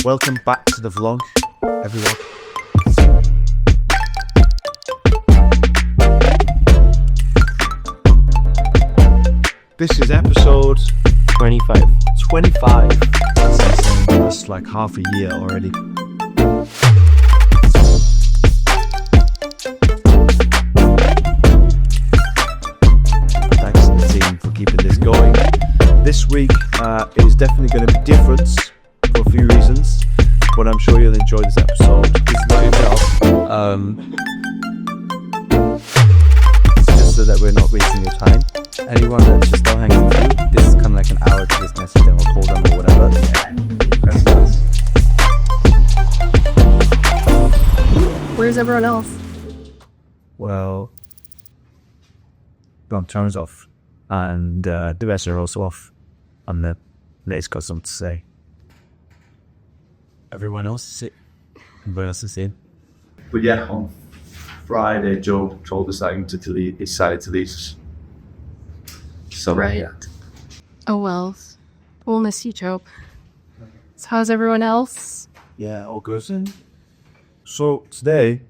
Welcome back to the vlog, everyone. This is episode 25. 25. That's insane. That's like half a year already. Thanks to the team for keeping this going. This week is definitely going to be different for a few reasons, but I'm sure you'll enjoy this episode. It's not your job. Just so that we're not wasting your time. Anyone that's just still hanging through, this is kind of like an hour to just message them or call them or whatever. That's nice. Where's everyone else? Well, Tom's off, and the rest are also off, and the latest got something to say. Everyone else is sick. Everyone else is in. But yeah, on Friday, Joe told us that he decided to leave us. So, Right. yeah. Oh well, we'll miss you, Joe. So how's everyone else? Yeah, all good. So today,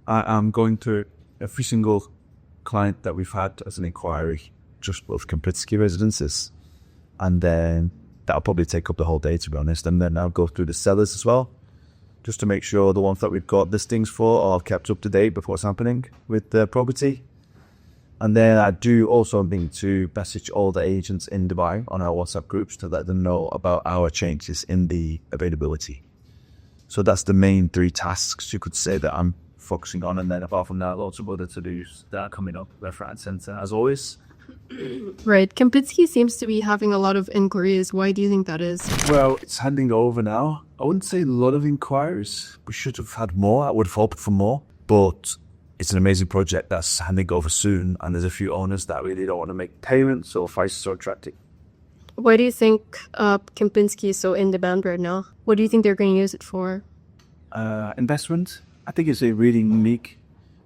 I am going to every single client that we've had as an inquiry, just with Kempinski Residences, and then that'll probably take up the whole day, to be honest. And then I'll go through the sellers as well, just to make sure the ones that we've got listings for are kept up to date before what's happening with the property. And then I do also need to message all the agents in Dubai on our WhatsApp groups to let them know about our changes in the availability. So that's the main three tasks, you could say, that I'm focusing on. And then apart from that, lots of other to-dos that are coming up left, right, and centre, as always. Right, Kempinski seems to be having a lot of inquiries. Why do you think that is? Well, it's handing over now. I wouldn't say a lot of inquiries. We should have had more. I would have hoped for more. But it's an amazing project that's handing over soon. And there's a few owners that really don't want to make payments, so prices are attractive. Why do you think Kempinski is so in demand right now? What do you think they're going to use it for? Investment. I think it's a really unique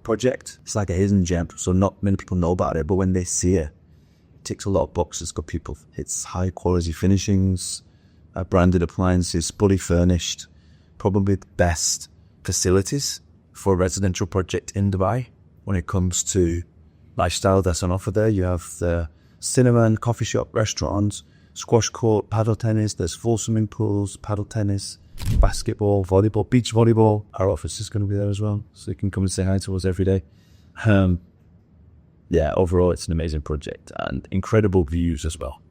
project. It's like a hidden gem, so not many people know about it. But when they see it, it ticks a lot of boxes for people. It's high quality finishings, branded appliances, fully furnished, probably the best facilities for a residential project in Dubai. When it comes to lifestyle that's on offer there, you have the cinema and coffee shop, restaurants, squash court, paddle tennis. There's full swimming pools, paddle tennis, basketball, volleyball, beach volleyball. Our office is going to be there as well, so you can come and say hi to us every day. Yeah, overall, it's an amazing project and incredible views as well.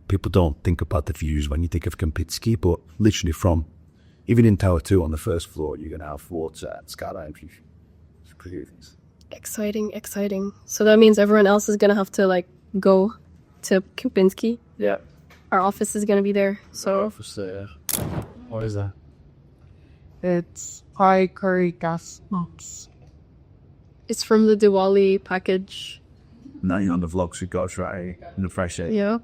People don't think about the views when you think of Kempinski, but literally from, even in Tower 2 on the first floor, you're going to have water and skyline view. It's crazy. Exciting. So that means everyone else is going to have to go to Kempinski. Yeah. Our office is going to be there. So Office there. What is that? It's high curry gas nuts. it's from the Diwali package. Now you're on the vlogs, we got to try in the fresh air. Yeah.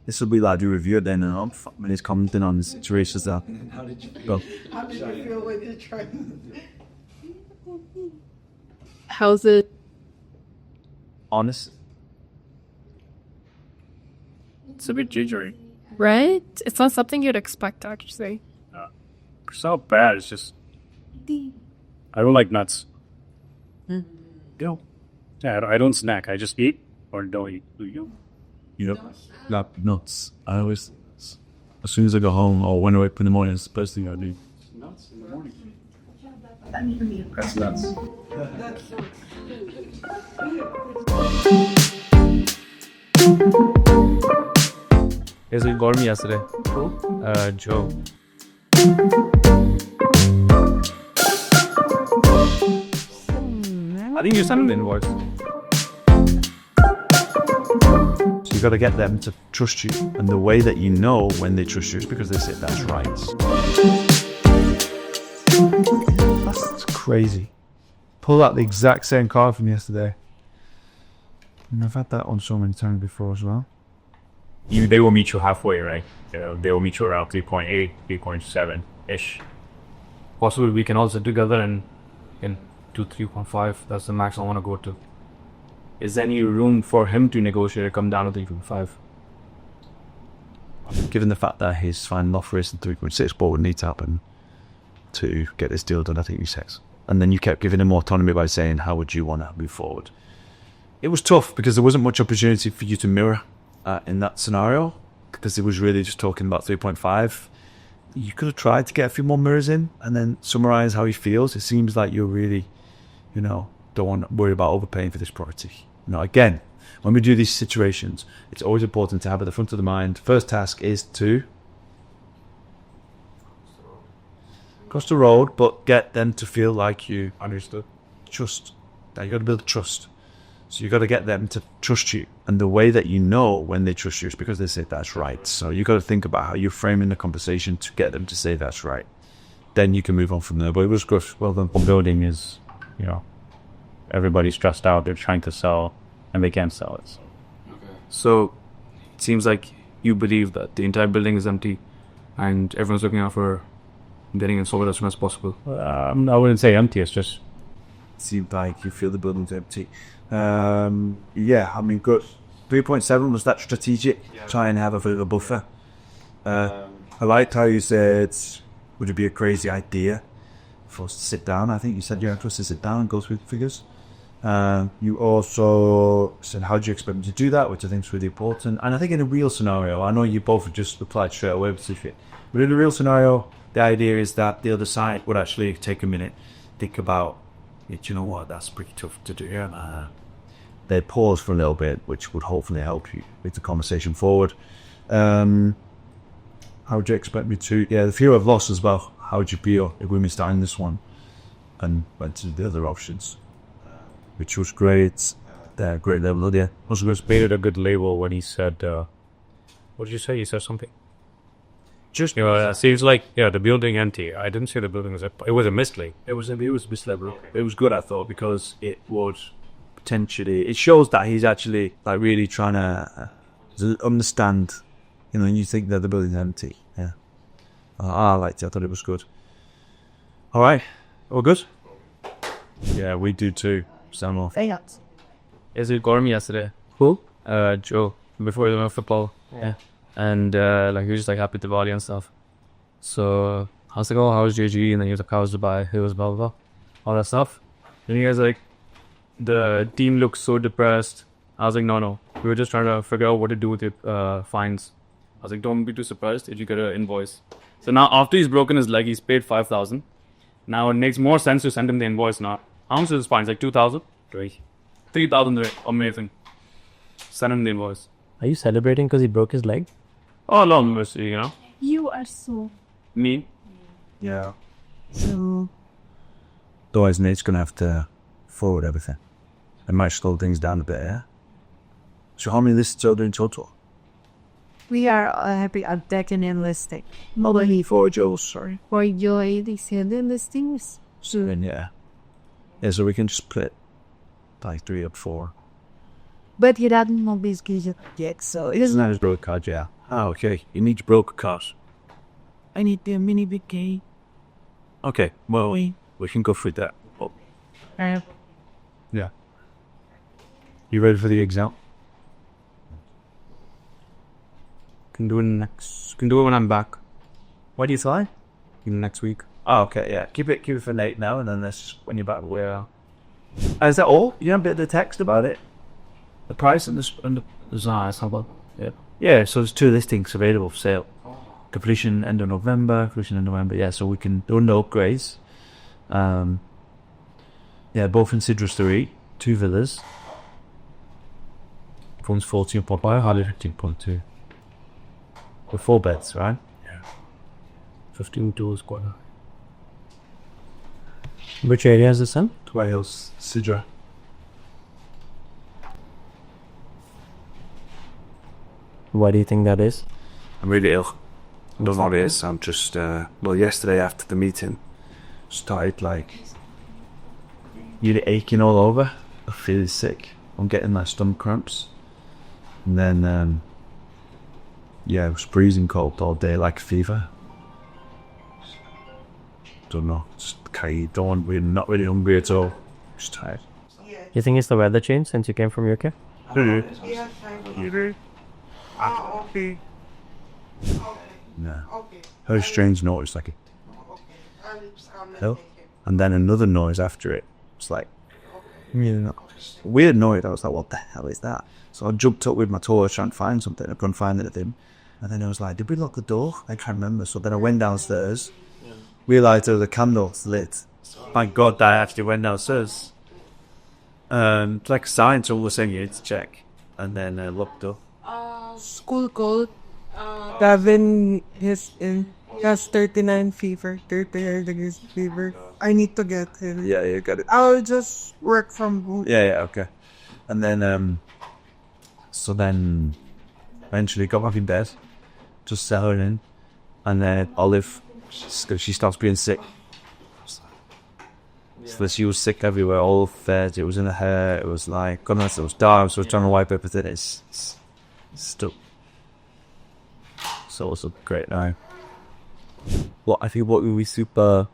This will be like a review at the end of the month when he's commenting on the situations that. How did you Well, feel when you tried? How's it? honest. It's a bit gingery. Right? It's not something you'd expect, actually. It's not bad. It's just I don't like nuts. Yo. Yeah, I don't snack. I just eat or don't eat. Do you? You know, like nuts. I always, as soon as I go home or when I wake up in the morning, it's the first thing I do. Nuts in the morning. That's nuts. Yes, he called me yesterday. Who? Joe. I think you sent an invoice. So you got to get them to trust you, and the way that you know when they trust you is because they say that's right. That's crazy. Pull out the exact same card from yesterday, and I've had that on so many times before as well. They will meet you halfway, right? They will meet you around 3.8, 3.7 ish. Possibly we can all sit together and do 3.5. That's the max I want to go to. Is there any room for him to negotiate or come down to 3.5? Given the fact that his final offer is 3.6, what would need to happen to get this deal done? I think he says. And then you kept giving him autonomy by saying, how would you want to move forward? It was tough because there wasn't much opportunity for you to mirror in that scenario, because it was really just talking about 3.5. You could have tried to get a few more mirrors in and then summarize how he feels. It seems like you're really, don't want to worry about overpaying for this property. Again, when we do these situations, it's always important to have at the front of the mind, first task is to cross the road, but get them to feel like you understood. Trust. Now you got to build trust. So you got to get them to trust you. And the way that you know when they trust you is because they say that's right. So you got to think about how you're framing the conversation to get them to say that's right. Then you can move on from there. But it was good. Well done. Building is, everybody's stressed out. They're trying to sell and they can't sell it. So it seems like you believe that the entire building is empty and everyone's looking out for getting it sold as soon as possible. I wouldn't say empty. It's just Seemed like you feel the building's empty. Good. 3.7 was that strategic? Try and have a bit of a buffer. I liked how you said, would it be a crazy idea for us to sit down? I think you said you have to sit down and go through the figures. You also said, how do you expect me to do that? Which I think is really important. And I think in a real scenario, I know you both have just replied straight away with it, but in a real scenario, the idea is that the other side would actually take a minute, think about, you know what, that's pretty tough to do. They'd pause for a little bit, which would hopefully help you with the conversation forward. How would you expect me to? The fear of loss as well. How would you feel if we missed out on this one and went to the other options? Which was great. Great level, yeah. also was painted a good label when he said, what did you say? He said something. Just seems like the building empty. I didn't say the building was empty. It was a mislead. it was mislevel. It was good, I thought, because it would potentially, it shows that he's actually like really trying to understand. You think that the building's empty. Yeah, I liked it. I thought it was good. All right, all good. Yeah, we do too. Samuel. Yes, we got him yesterday. Who? Joe, before the football. Yeah. And he was just happy to body and stuff. So I was like, oh, how's JG? And then he was like, how's Dubai? It was blah blah blah, all that stuff. And he was like, the team looks so depressed. I was like, no, we were just trying to figure out what to do with your fines. I was like, don't be too surprised if you get an invoice. So now after he's broken his leg, he's paid 5,000. Now it makes more sense to send him the invoice now. How much is his fines? 2,000? 3,000. Amazing. Send him the invoice. Are you celebrating because he broke his leg? Oh, long mercy, You are so Me? Yeah. So, otherwise, Nate's gonna have to forward everything. It might slow things down a bit. Yeah. So, how many lists are there in total? we are happy at taking in listing. Only 4 Joes. Sorry. For your descendant listings. Soon, yeah. Yeah, so we can just split like 3 or 4. But he doesn't know this yet, so it Isn't isn't. that his broker card? Yeah. Ah, okay. You need your broker card. I need the mini big key. Okay. Well, We- we can go through that. Oh, Uh, yeah. You ready for the exam? Can do it when I'm back. When do you fly? Next week. Oh, okay. Yeah. Keep it for Nate now, and then this when you're back. Where? Is that all? You have a bit of the text about it. The price and the It's not bad. Yeah. yeah. So there's 2 listings available for sale. Completion end of November. Yeah. So we can do no upgrades. Yeah, both in Citrus 3, 2 villas. One's 14.5, Harley 15.2. With 4 beds, right? 15.2 is quite high. Which area is this in? Wales, Sidra. Why do you think that is? I'm really ill. I don't know what it is. I'm just, yesterday after the meeting, started really aching all over. I feel sick. I'm getting stomach cramps. And then, it was freezing cold all day, like fever. Don't know. Just we're not really hungry at all. Just tired. You think it's the weather change since you came from UK? Yeah. Very strange noise, like hello, and then another noise after it. It's like weird noise. I was like, what the hell is that? So I jumped up with my torch trying to find something. I couldn't find anything. And then I was like, did we lock the door? I can't remember. So then I went downstairs, realised there was a candle lit. Thank God that I actually went downstairs. It's like a sign, so was saying you need to check. And then I looked up. School cold. Gavin is in. He has 39 fever. 39 degrees fever. I need to get him. Yeah, you got it. I'll just work from home. Yeah, okay. And then, so then eventually got back in bed, just settled in. And then Olive, she starts being sick. So she was sick everywhere, all fed. It was in her hair. It was like, goodness, it was dark. So I was trying to wipe everything. It's stuck. So it's great now. Well, I think what would be super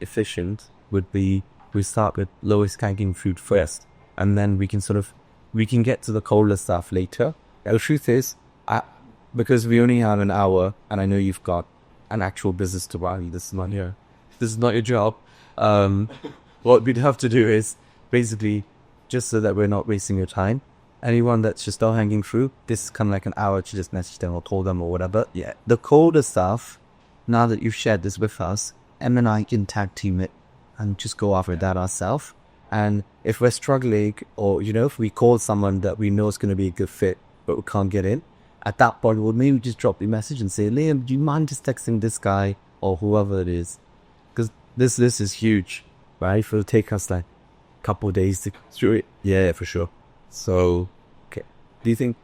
efficient would be we start with lowest hanging fruit first, and then we can get to the colder stuff later. The truth is, because we only have an hour, and I know you've got an actual business to run. This is not your job. What we'd have to do is basically, just so that we're not wasting your time, anyone that's just still hanging through, this is kind of like an hour to just message them or call them or whatever. Yeah. The colder stuff, now that you've shared this with us, Em and I can tag team it and just go after that ourselves. And if we're struggling, or, if we call someone that we know is going to be a good fit, but we can't get in, at that point, we'll maybe just drop the message and say, Liam, do you mind just texting this guy or whoever it is? Because this is huge, right? It'll take us like a couple of days to through it. Yeah, for sure. So, okay. Do you think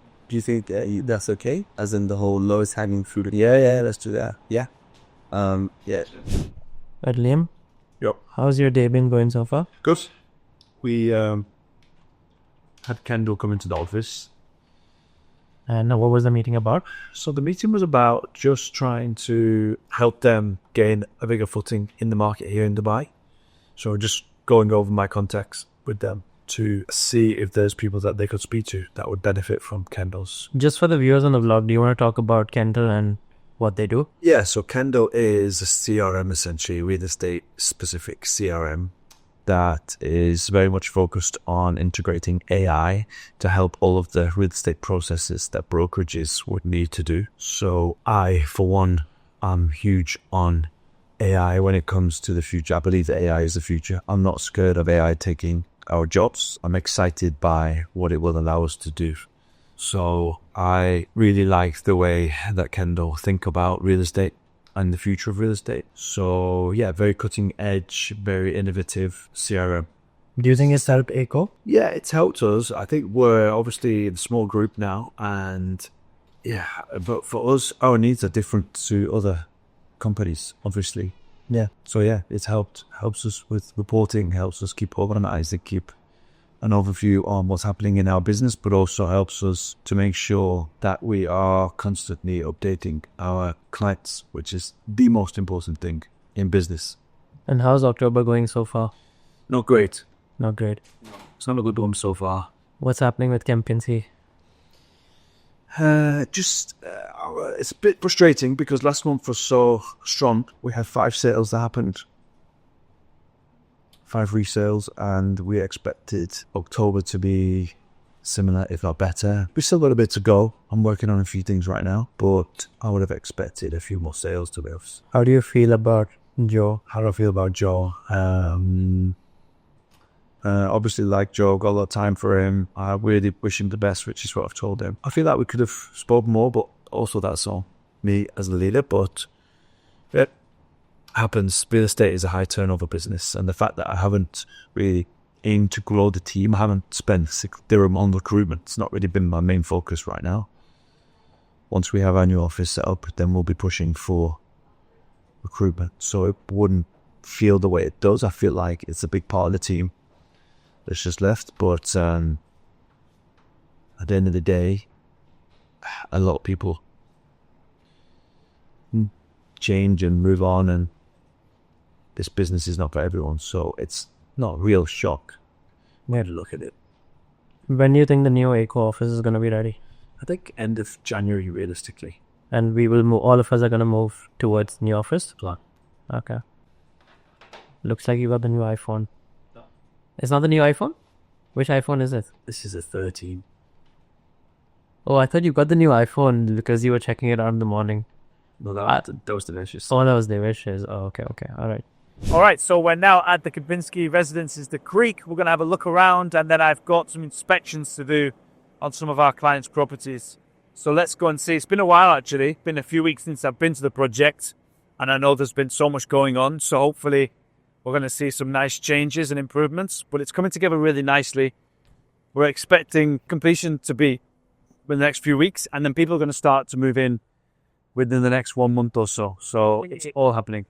that's okay? As in the whole lowest hanging fruit? Yeah, let's do that. Yeah. Yeah. But Liam? Yep. How's your day been going so far? Good. We had Kendal come into the office. And what was the meeting about? So the meeting was about just trying to help them gain a bigger footing in the market here in Dubai. So just going over my contacts with them to see if there's people that they could speak to that would benefit from Kendal's. Just for the viewers on the vlog, do you want to talk about Kendal and what they do? Yeah, so Kendal is a CRM, essentially, real estate specific CRM that is very much focused on integrating AI to help all of the real estate processes that brokerages would need to do. So I, for one, am huge on AI when it comes to the future. I believe that AI is the future. I'm not scared of AI taking our jobs. I'm excited by what it will allow us to do. So I really like the way that Kendal think about real estate and the future of real estate. So yeah, very cutting edge, very innovative CRM. Do you think it's helped ACO? Yeah, it's helped us. I think we're obviously in a small group now, and yeah, but for us, our needs are different to other companies, obviously. Yeah. So yeah, it's helps us with reporting, helps us keep organized and keep an overview on what's happening in our business, but also helps us to make sure that we are constantly updating our clients, which is the most important thing in business. And how's October going so far? Not great. Not great. It's not a good one so far. What's happening with Kempinski? It's a bit frustrating because last month was so strong. We had 5 sales that happened. 5 resales, and we expected October to be similar, if not better. We still got a bit to go. I'm working on a few things right now, but I would have expected a few more sales, to be honest. How do you feel about Joe? How do I feel about Joe? Obviously like Joe, got a lot of time for him. I really wish him the best, which is what I've told him. I feel like we could have spoken more, but also that's on me as a leader, but it happens. Real estate is a high turnover business, and the fact that I haven't really aimed to grow the team, I haven't spent 6 dirham on recruitment. It's not really been my main focus right now. Once we have our new office set up, then we'll be pushing for recruitment, so it wouldn't feel the way it does. I feel like it's a big part of the team that's just left, but at the end of the day, a lot of people change and move on, and this business is not for everyone, so it's not a real shock. We had to look at it. When do you think the new ACO office is going to be ready? I think end of January, realistically. And we will move. All of us are gonna move towards new office. Plan. Okay. Looks like you got the new iPhone. It's not the new iPhone? Which iPhone is it? This is a 13. Oh, I thought you got the new iPhone because you were checking it out in the morning. No, that was delicious. Oh, that was the wishes. Oh, okay. All right. All right, so we're now at the Kempinski Residences The Creek. We're going to have a look around, and then I've got some inspections to do on some of our clients' properties. So let's go and see. It's been a while, actually. Been a few weeks since I've been to the project, and I know there's been so much going on. So hopefully we're going to see some nice changes and improvements, but it's coming together really nicely. We're expecting completion to be in the next few weeks, and then people are going to start to move in within the next 1 month or so. So it's all happening.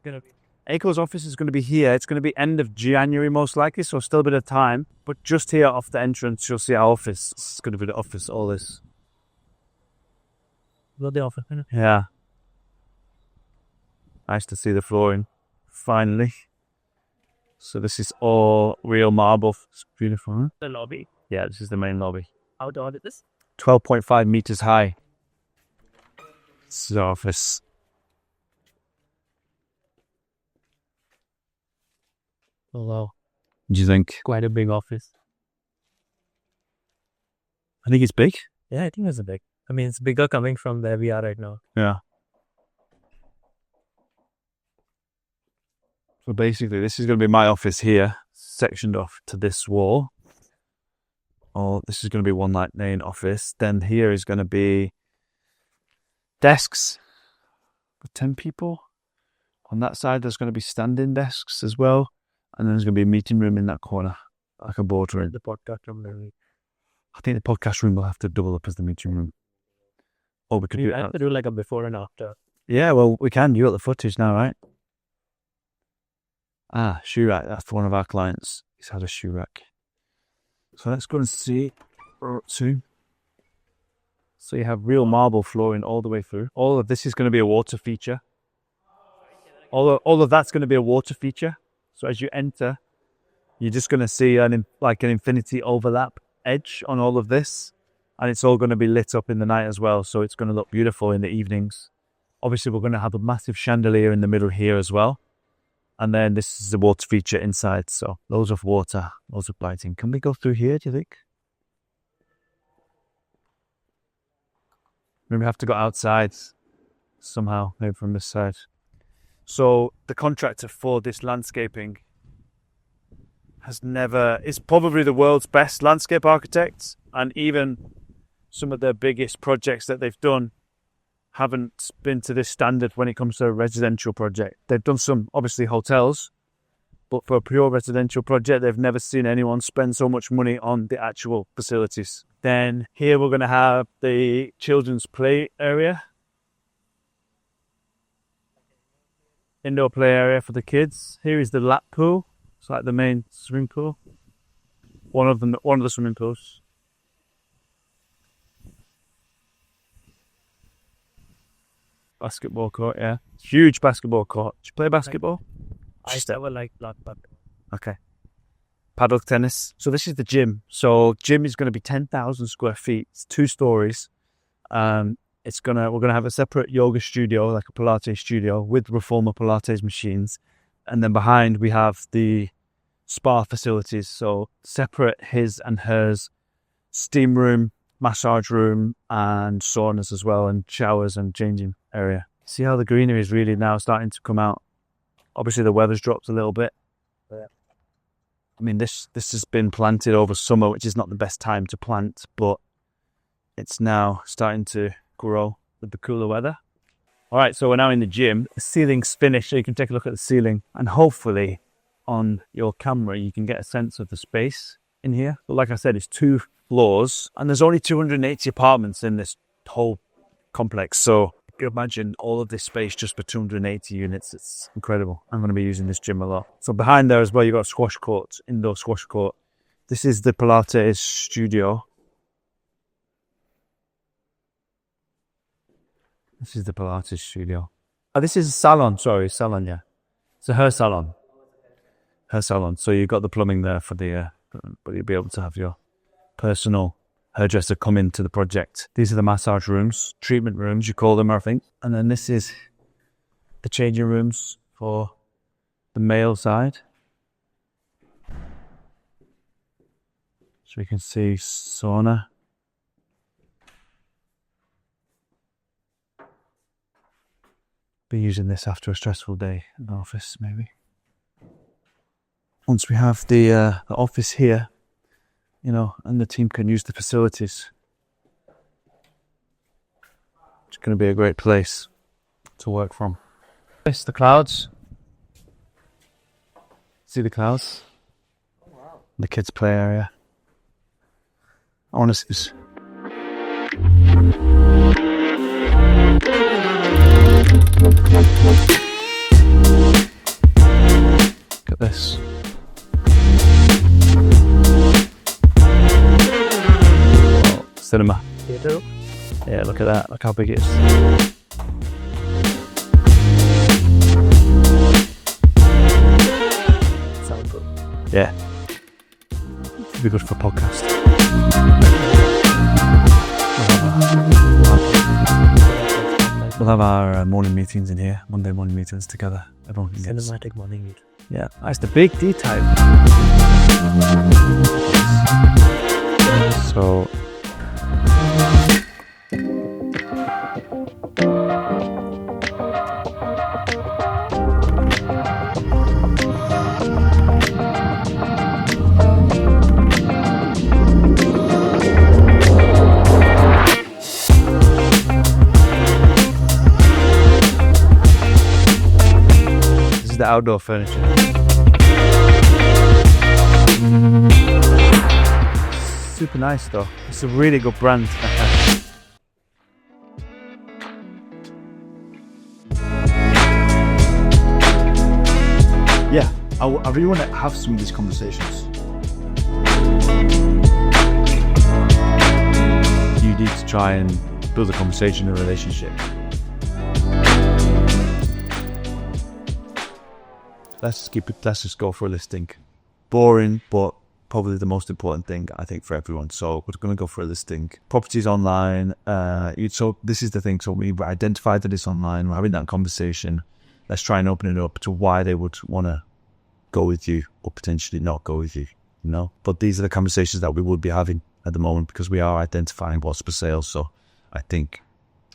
Aiko's office is going to be here. It's going to be end of January most likely, so still a bit of time. But just here off the entrance, you'll see our office. It's going to be the office, all this. Got the office. Yeah. Nice to see the flooring, finally. So this is all real marble. It's beautiful, huh? The lobby. Yeah, this is the main lobby. How tall is this? 12.5 meters high. This is our office. Oh, wow. What do you think? Quite a big office. I think it's big. Yeah, I think it's a big. I mean, it's bigger coming from where we are right now. Yeah. So basically, this is going to be my office here, sectioned off to this wall. Oh, this is going to be one like main office. Then here is going to be desks for 10 people. On that side, there's going to be standing desks as well. And then there's going to be a meeting room in that corner, like a boardroom. The podcast room. I think the podcast room will have to double up as the meeting room. Or we could do I have to do like a before and after. Yeah, well, we can. You got the footage now, right? Ah, shoe rack. That's for one of our clients. He's had a shoe rack. So let's go and see what we're up to. So you have real marble flooring all the way through. All of this is going to be a water feature. All of that's going to be a water feature. So as you enter, you're just going to see an infinity overlap edge on all of this. And it's all going to be lit up in the night as well. So it's going to look beautiful in the evenings. Obviously, we're going to have a massive chandelier in the middle here as well. And then this is the water feature inside. So loads of water, loads of lighting. Can we go through here, do you think? Maybe we have to go outside somehow, maybe from this side. So the contractor for this landscaping is probably the world's best landscape architect, and even some of their biggest projects that they've done haven't been to this standard when it comes to a residential project. They've done some, obviously, hotels, but for a pure residential project, they've never seen anyone spend so much money on the actual facilities. Then here we're going to have the children's play area. Indoor play area for the kids. Here is the lap pool. It's like the main swimming pool. One of the swimming pools. Basketball court, yeah. Huge basketball court. Did you play basketball? I never liked black bucket. Okay. Paddle tennis. So this is the gym. So gym is going to be 10,000 square feet. It's 2 stories. We're gonna have a separate yoga studio, like a Pilates studio with reformer Pilates machines, and then behind we have the spa facilities. So separate his and hers steam room, massage room, and saunas as well, and showers and changing area. See how the greenery is really now starting to come out. Obviously the weather's dropped a little bit. I mean, this has been planted over summer, which is not the best time to plant, but it's now starting to grow with the cooler weather. All right, so we're now in the gym. The ceiling's finished, so you can take a look at the ceiling, and hopefully on your camera you can get a sense of the space in here. But like I said, it's 2 floors, and there's only 280 apartments in this whole complex. So you can imagine all of this space just for 280 units. It's incredible. I'm going to be using this gym a lot. So behind there as well, you've got a squash court, indoor squash court. This is the Pilates studio. This is the Pilates studio. Oh, this is a salon. Sorry, salon, yeah. It's her salon. Her salon. So you've got the plumbing there for the, but you'll be able to have your personal hairdresser come into the project. These are the massage rooms, treatment rooms, you call them, I think. And then this is the changing rooms for the male side. So we can see sauna. Be using this after a stressful day in the office, maybe. Once we have the office here, you know, and the team can use the facilities, it's going to be a great place to work from. It's the clouds. See the clouds? The kids' play area. I want to see this. Look at this. Oh, cinema. Yeah, look at that. Look how big it is. Sound good. Yeah. It'd be good for a podcast. We'll have our morning meetings in here, Monday morning meetings together. Everyone can get Cinematic morning meet. Yeah, that's the big D-type. So this is the outdoor furniture. Super nice though. It's a really good brand. Yeah, I really want to have some of these conversations. You need to try and build a conversation, a relationship. Let's just go for a listing. Boring, but probably the most important thing, I think, for everyone. So we're going to go for a listing. Properties online. So this is the thing. So we've identified that it's online. We're having that conversation. Let's try and open it up to why they would want to go with you or potentially not go with you. You know? But these are the conversations that we would be having at the moment because we are identifying what's for sale. So I think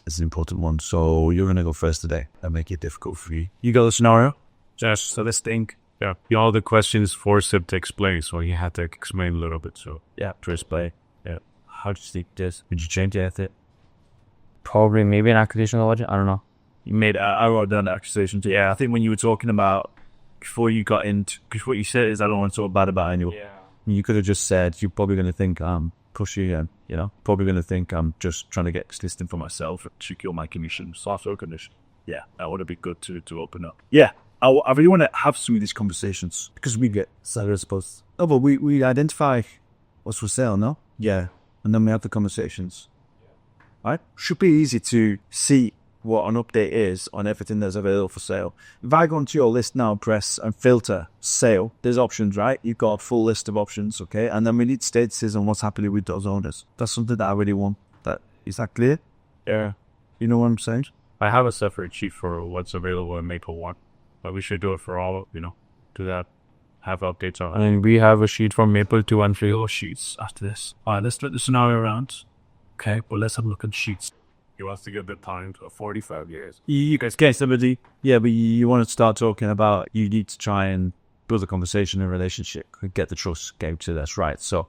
it's an important one. So you're going to go first today and make it difficult for you. You got the scenario? Just so this thing. Yeah, all the questions forced him to explain, so he had to explain a little bit. So Yeah, press play. yeah, How do you think this? Would you change it? Probably maybe an acquisition logic. I don't know. You made I wrote down the accusations. Yeah, I think when you were talking about before you got into, because what you said is I don't want to talk bad about anyone. yeah. You could have just said you're probably going to think I'm pushy and probably going to think I'm just trying to get this listing for myself and secure my commission, software condition. Yeah, that would have been good to open up. Yeah, I really want to have some of these conversations because we get sellers posts. Oh, but we identify what's for sale, no? Yeah, and then we have the conversations. Right? Should be easy to see what an update is on everything that's available for sale. If I go into your list now, press and filter sale, there's options, right? You've got a full list of options, okay? And then we need statuses on what's happening with those owners. That's something that I really want. Is that clear? Yeah. You know what I'm saying? I have a separate sheet for what's available in Maple 1, but we should do it for all, do that, have updates on it. And we have a sheet from Maple 2 and 3. Sheets after this. All right, let's split the scenario around. Okay, but let's have a look at sheets. He wants to give the time to 45 years. You guys get somebody, yeah, but you want to start talking about you need to try and build a conversation and relationship, get the trust, get to that's right. So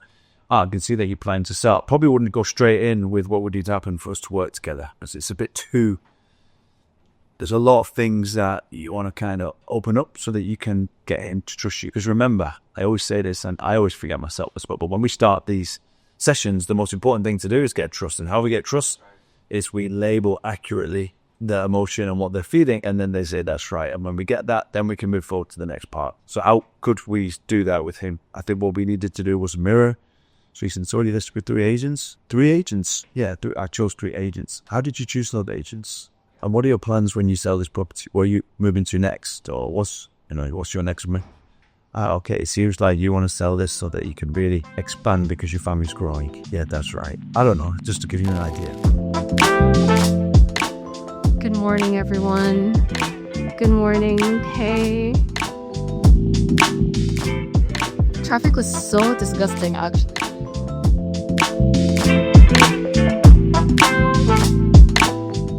I can see that you're planning to sell. Probably wouldn't go straight in with what would need to happen for us to work together, because it's a bit too. There's a lot of things that you want to kind of open up so that you can get him to trust you. Because remember, I always say this, and I always forget myself as well, but when we start these sessions, the most important thing to do is get trust. And how we get trust is we label accurately the emotion and what they're feeling, and then they say that's right. And when we get that, then we can move forward to the next part. So how could we do that with him? I think what we needed to do was mirror. So he's already listed with 3 agents. 3 agents? Yeah, I chose 3 agents. How did you choose those agents? And what are your plans when you sell this property? Where are you moving to next? Or what's your next move? Okay, it seems like you want to sell this so that you can really expand because your family's growing. Yeah, that's right. I don't know, just to give you an idea. Good morning, everyone. Good morning. Hey. Traffic was so disgusting, actually.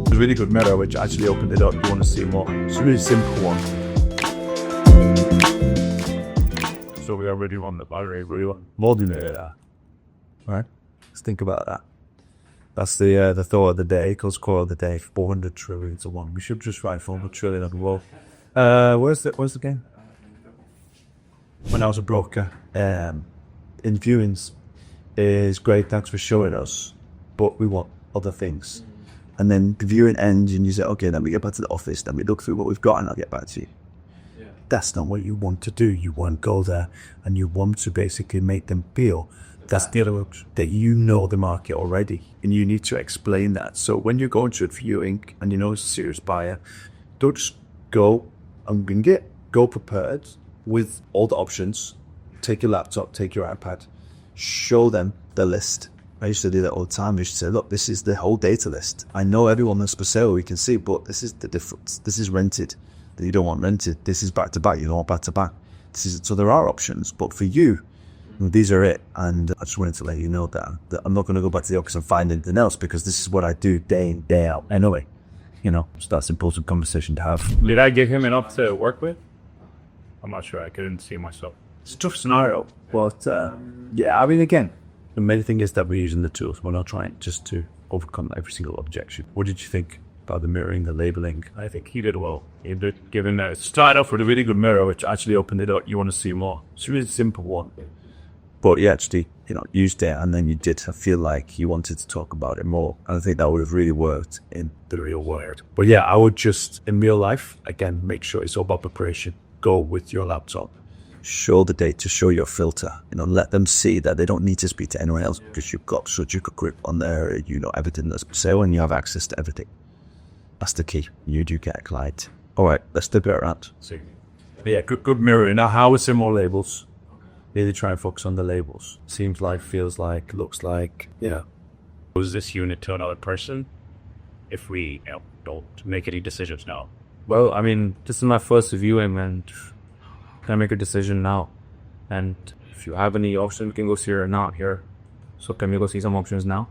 It's a really good mirror, which actually opened it up. You want to see more. It's a really simple one. So we already won the battery, More than that. Right? Let's think about that. That's the thought of the day, cause core of the day, 400 trillion to 1. We should just write 400 trillion on the wall. Where's the game? When I was a broker, in viewings is great, thanks for showing us, but we want other things. And then the viewing ends and you say, okay, then we get back to the office, then we look through what we've got and I'll get back to you. Yeah. That's not what you want to do. You want to go there and you want to basically make them feel that's the other option, that you know the market already and you need to explain that. So when you're going to a viewing and you know it's a serious buyer, don't just go and bring it. Go prepared with all the options. Take your laptop, take your iPad, show them the list. I used to do that all the time. I used to say, look, this is the whole data list. I know everyone that's for sale, we can see, but this is the difference. This is rented, that you don't want rented. This is back to back, you don't want back to back. So there are options, but for you, these are it. And I just wanted to let you know that I'm not going to go back to the office and find anything else because this is what I do day in, day out. Anyway, so that's an important conversation to have. Did I give him enough to work with? I'm not sure. I couldn't see myself. It's a tough scenario, but yeah, I mean, again, the main thing is that we're using the tools. We're not trying just to overcome every single objection. What did you think about the mirroring, the labeling? I think he did well. He did, given that it started off with a really good mirror, which actually opened it up. You want to see more. It's a really simple one. But you actually, used it, and then you did feel like you wanted to talk about it more. And I think that would have really worked in the real world. But yeah, I would just, in real life, again, make sure it's all about preparation. Go with your laptop. Show the data, show your filter. Let them see that they don't need to speak to anyone else because you've got such a good grip on there. You know everything that's for sale and you have access to everything. That's the key. You do get a client. All right, let's flip it around. Yeah, good mirror. Now, how is there more labels? Really try and focus on the labels. Seems like, feels like, looks like. Yeah. Was this unit to another person if we don't make any decisions now? Well, I mean, this is my first viewing and can I make a decision now? And if you have any options, we can go see or not here. So can we go see some options now?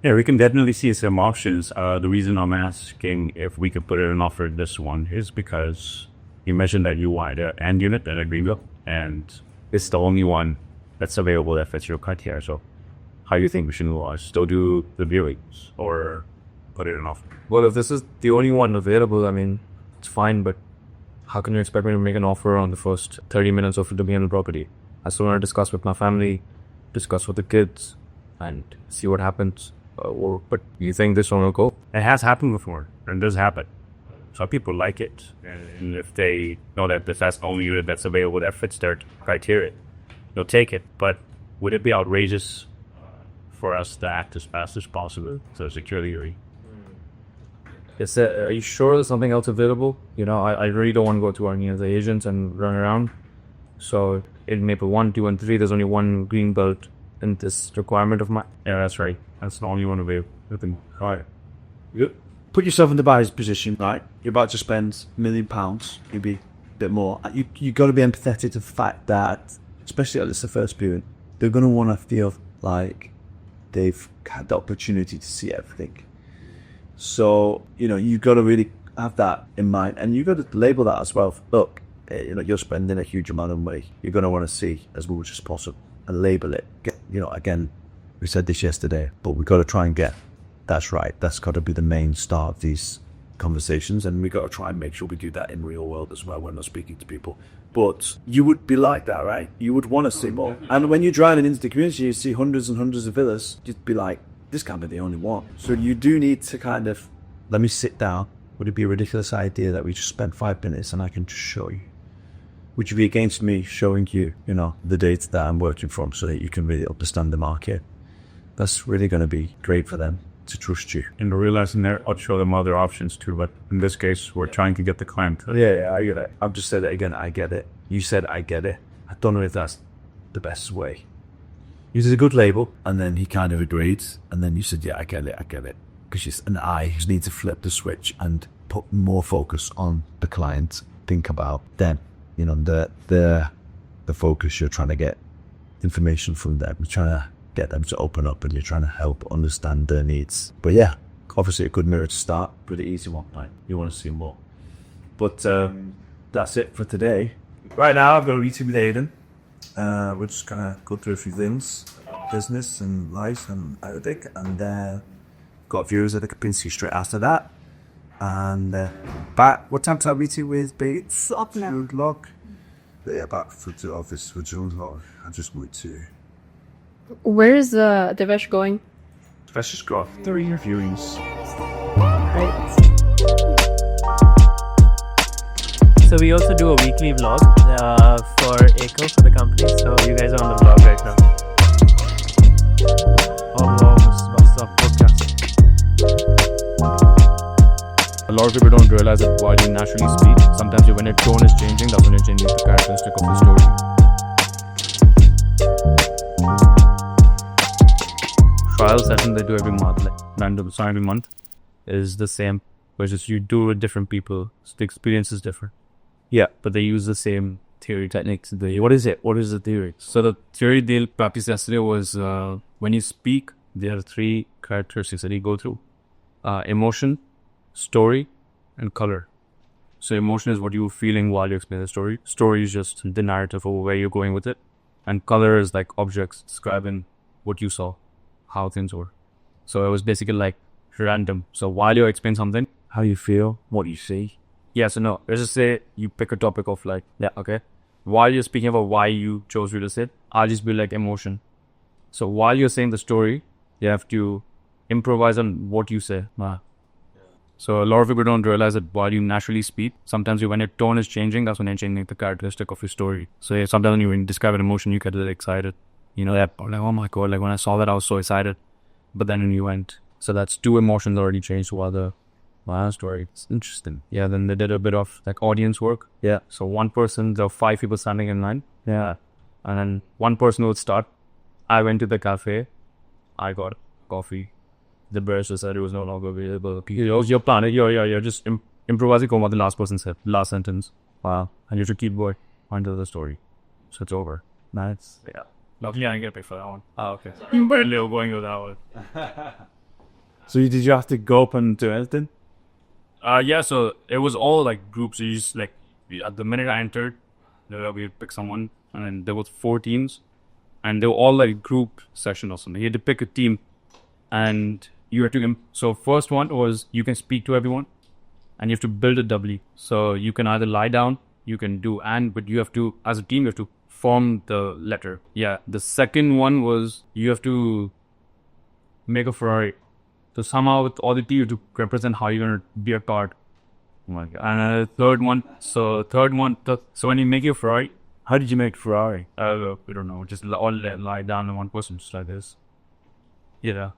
Yeah, we can definitely see some options. The reason I'm asking if we could put in an offer this one is because you mentioned that you wanted an end unit and a greenville, and it's the only one that's available that fits your criteria. So how do you think we should still do the viewings or put it in an offer? Well, if this is the only one available, I mean, it's fine, but how can you expect me to make an offer on the first 30 minutes of it to be on the property? I still want to discuss with my family, discuss with the kids, and see what happens. But you think this one will go? It has happened before, and it does happen. Some people like it, and if they know that that's the only unit that's available that fits their criteria, they'll take it. But would it be outrageous for us to act as fast as possible to secure the area? Are you sure there's something else available? I really don't want to go to any of the agents and run around. So in Maple 1, 2, and 3, there's only one green belt in this requirement of mine. Yeah, that's right. That's the only one available. All right. Put yourself in the buyer's position, right? You're about to spend £1 million, maybe a bit more. You got to be empathetic to the fact that, especially if it's the first viewing, they're going to want to feel like they've had the opportunity to see everything. So, you've got to really have that in mind, and you've got to label that as well. Look, you're spending a huge amount of money. You're going to want to see as much as possible and label it. Again, we said this yesterday, but we've got to try and get that's right. That's got to be the main start of these conversations, and we got to try and make sure we do that in real world as well when we're speaking to people. But you would be like that, right? You would want to see more. And when you're driving into the community, you see hundreds and hundreds of villas, you'd be like, this can't be the only one. So you do need to kind of, let me sit down. Would it be a ridiculous idea that we just spend 5 minutes and I can just show you? Would you be against me showing you, the data that I'm working from so that you can really understand the market? That's really going to be great for them to trust you. And realizing there, I'll show them other options too. But in this case, we're trying to get the client. Yeah, I get it. I've just said it again. I get it. You said I get it. I don't know if that's the best way. Uses a good label, and then he kind of agreed, and then you said, yeah, I get it. Because I just need to flip the switch and put more focus on the client, think about them, the focus. You're trying to get information from them, you're trying to get them to open up, and you're trying to help understand their needs. But yeah, obviously a good mirror to start, pretty easy one, right? You want to see more. But that's it for today. Right now I've got a meeting with Aidan. We're just gonna go through a few things, business and life and everything, and got viewers at the Kempinski straight after that. And back, what time to have meeting with Bates? Up now. 2 o'clock. Yeah, back to the office for 2 o'clock. I just moved to. Where is Devesh going? Let's just go off 3 viewings. Right. So we also do a weekly vlog for Echo, for the company. So you guys are on the vlog right now. What's up, podcast? A lot of people don't realize that while you naturally speak, sometimes when your tone is changing, that's when you're changing the characteristic of the story. Trial session they do every month, like random, so every month is the same, but just you do it with different people, so the experience is different. Yeah, but they use the same theory techniques. What is it? What is the theory? So the theory they practiced yesterday was when you speak, there are 3 characteristics that you go through: emotion, story, and color. So emotion is what you're feeling while you explain the story. Story is just the narrative of where you're going with it, and color is like objects describing what you saw, how things were. So it was basically like random. So while you explain something, how you feel, what you see. Yeah, so no, let's just say you pick a topic of like, yeah, okay. While you're speaking about why you chose real estate, I'll just be like emotion. So while you're saying the story, you have to improvise on what you say. So a lot of people don't realize that while you naturally speak, sometimes when your tone is changing, that's when you're changing the characteristic of your story. So yeah, sometimes when you describe an emotion, you get excited. Like, oh my God, like when I saw that, I was so excited. But then when you went, so that's 2 emotions already changed while the story. It's interesting. Yeah, then they did a bit of like audience work. Yeah. So one person, there were 5 people standing in line. Yeah. And then one person would start. I went to the cafe. I got coffee. The barista said it was no longer available. You're planning. You're just improvising on what the last person said. Last sentence. Wow. And you have to keep going until the story. So it's over. That's, yeah. Luckily I didn't get paid for that one. Oh, okay. But Leo going with that one. So did you have to go up and do anything? Yeah, so it was all like groups. You just like, at the minute I entered, we would pick someone, and then there was 4 teams, and they were all like group session or something. You had to pick a team, and you had to. So first one was you can speak to everyone, and you have to build a doubly. So you can either lie down, you can do but you have to, as a team, you have to form the letter. Yeah. The second one was you have to make a Ferrari. So somehow with all the team, you have to represent how you're going to be a card. Oh my God. And third one, so when you make your Ferrari, How did you make Ferrari? we don't know, just all lie down in one person, just like this. Yeah.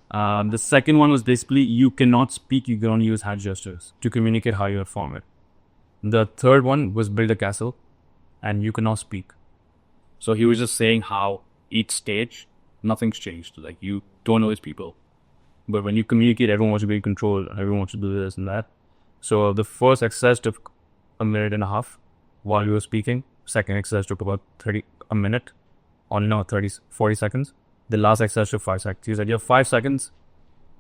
The second one was basically you cannot speak, you can only use hand gestures to communicate how you form it. The third one was build a castle, and you cannot speak. So he was just saying how each stage, nothing's changed. Like you don't know his people. But when you communicate, everyone wants to be in control, everyone wants to do this and that. So the first exercise took 1.5 minutes while you were speaking. Second exercise took about 40 seconds. The last exercise took 5 seconds. He said, you have 5 seconds,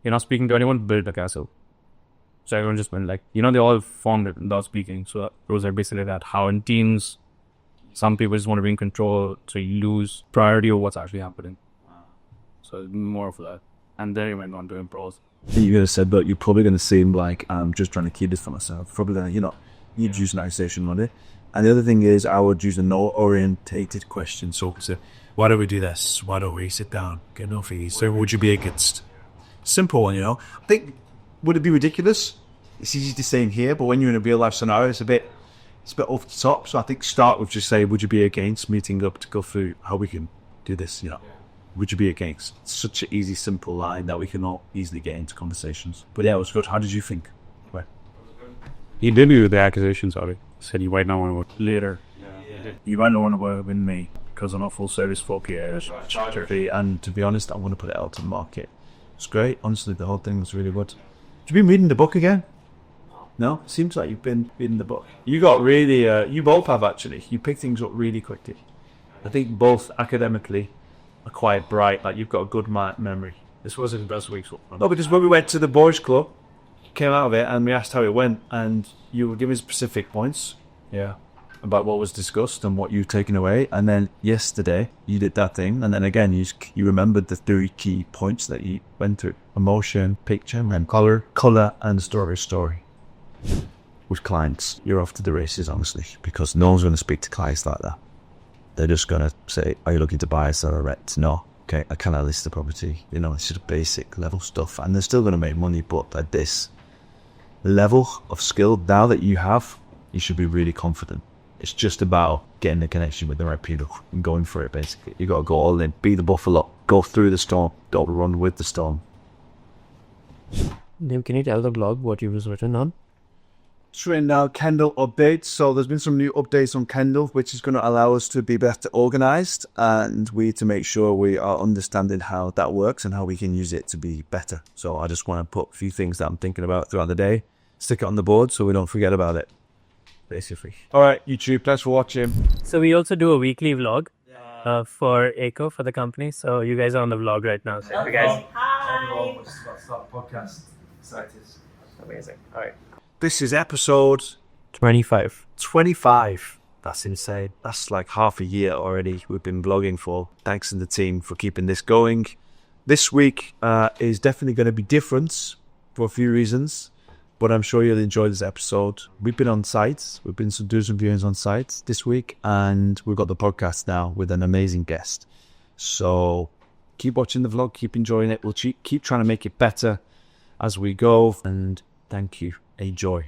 you're not speaking to anyone, build a castle. So everyone just went like, they all formed it without speaking. So it was like basically that, how in teams, some people just want to be in control, so you lose priority of what's actually happening. So more of that. And then he went on to improv. You're going to say, but you're probably going to seem like I'm just trying to keep this for myself. Probably going to, you'd use an accusation on it. And the other thing is, I would use a no-orientated question. So, why do we do this? Why don't we sit down, get no fees? So, would you be against? Simple one, I think, would it be ridiculous? It's easy to say in here, but when you're in a real life scenario, it's a bit over the top. So, I think start with just say, would you be against meeting up to go through how we can do this? Would you be against? It's such an easy, simple line that we can all easily get into conversations. But yeah, it was good. How did you think? He did do the accusations of it. Said he might not want to work later. You might not want to work with me because I'm not full service 4K fee, and to be honest, I want to put it out to the market. It's great. Honestly, the whole thing was really good. Have you been reading the book again? No? Seems like you've been reading the book. You got really, you both have actually. You pick things up really quickly. I think both academically are quite bright. Like, you've got a good memory. This wasn't the best week. No, because when we went to the boys' club, came out of it and we asked how it went, and you were giving specific points. Yeah. About what was discussed and what you've taken away. And then yesterday, you did that thing. And then again, you remembered the 3 key points that you went through. Emotion, picture, and colour, and story. With clients, you're off to the races, honestly, because no one's going to speak to clients like that. They're just going to say, are you looking to buy, sell, or rent? No. Okay, I cannot list the property. You know, it's just basic level stuff. And they're still going to make money, but at this level of skill, now that you have, you should be really confident. It's just about getting the connection with the right people and going for it, basically. You got to go all in, be the buffalo, go through the storm, don't run with the storm. Niam, can you tell the blog what you was written on? It's written now Kendal updates. So there's been some new updates on Kendal, which is going to allow us to be better organized, and we to make sure we are understanding how that works and how we can use it to be better. So I just want to put a few things that I'm thinking about throughout the day, stick it on the board so we don't forget about it. Basically. All right, YouTube, thanks for watching. So we also do a weekly vlog for ACO, for the company. So you guys are on the vlog right now. So you guys. Hi. Podcast. Excited. Amazing. All right. This is episode 25. 25. That's insane. That's like half a year already we've been vlogging for. Thanks to the team for keeping this going. This week is definitely going to be different for a few reasons, but I'm sure you'll enjoy this episode. We've been on sites. We've been doing some viewings on sites this week, and we've got the podcast now with an amazing guest. So keep watching the vlog, keep enjoying it. We'll keep trying to make it better as we go, and thank you. Enjoy.